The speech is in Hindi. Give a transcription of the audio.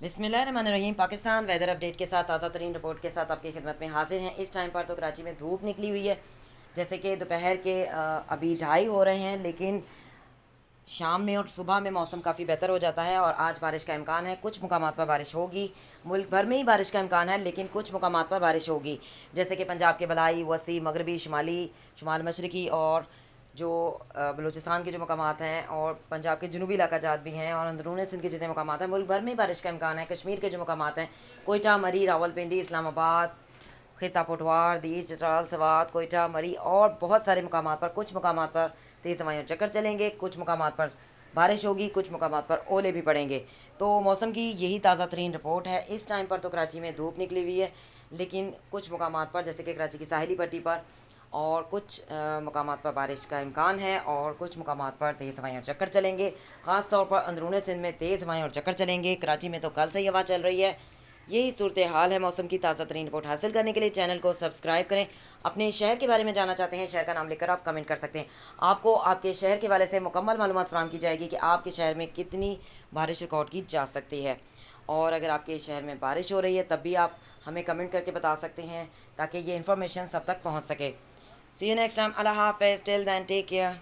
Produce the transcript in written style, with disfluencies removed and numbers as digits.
बिस्मिल्लाहिर्रहमानिर्रहीम। पाकिस्तान वेदर अपडेट के साथ ताज़ा तरीन रिपोर्ट के साथ आपकी खिदमत में हाजिर हैं। इस टाइम पर तो कराची में धूप निकली हुई है, जैसे कि दोपहर के अभी 2:30 हो रहे हैं, लेकिन शाम में और सुबह में मौसम काफ़ी बेहतर हो जाता है और आज बारिश का इम्कान है। कुछ मुकामात पर बारिश होगी, मुल्क भर में ही बारिश का इम्कान है, लेकिन कुछ मुकामात पर बारिश होगी, जैसे कि पंजाब के बलाई, वस्ती, मगरबी, शुमाली, शुमाल मशरक़ी और जो बलूचिस्तान के जो मकामात हैं और पंजाब के जनूबी इलाका जात भी हैं और अंदरून सिंध के जितने मकामात हैं, मुल्क भर में ही बारिश का इम्कान है। कश्मीर के जो मकामात हैं, कोयटा, मरी, रावलपिंडी, इस्लामाबाद, खिता पटवार, दीर, चतराल, सवात, कोयटा, मरी और बहुत सारे मकामात पर, कुछ मकामात पर तेज़ हवाएं और चक्कर चलेंगे, कुछ मकामात पर बारिश होगी, कुछ मकामात पर ओले भी पड़ेंगे। तो मौसम की यही ताज़ा तरीन रिपोर्ट है। इस टाइम पर तो कराची में धूप निकली हुई है, लेकिन कुछ मकामात पर, जैसे कि कराची की साहिली पट्टी पर और कुछ मकामात पर बारिश का इम्कान है और कुछ मकामात पर तेज़ हवाएं और चक्कर चलेंगे। ख़ास तौर पर अंदरून सिंध में तेज़ हवाएं और चक्कर चलेंगे। कराची में तो कल से ही हवा चल रही है। यही सूरत हाल है। मौसम की ताज़ा तरीन रिपोर्ट हासिल करने के लिए चैनल को सब्सक्राइब करें। अपने शहर के बारे में जानना चाहते हैं, शहर का नाम लिखकर आप कमेंट कर सकते हैं। आपको आपके शहर के वाले से मुकम्मल मालूमात फराहम की जाएगी कि आपके शहर में कितनी बारिश रिकॉर्ड की जा सकती है। और अगर आपके शहर में बारिश हो रही है तब भी आप हमें कमेंट करके बता सकते हैं, ताकि ये इन्फॉर्मेशन सब तक पहुँच सके। See you next time. अल्लाह हाफ़िज़। Till then take care.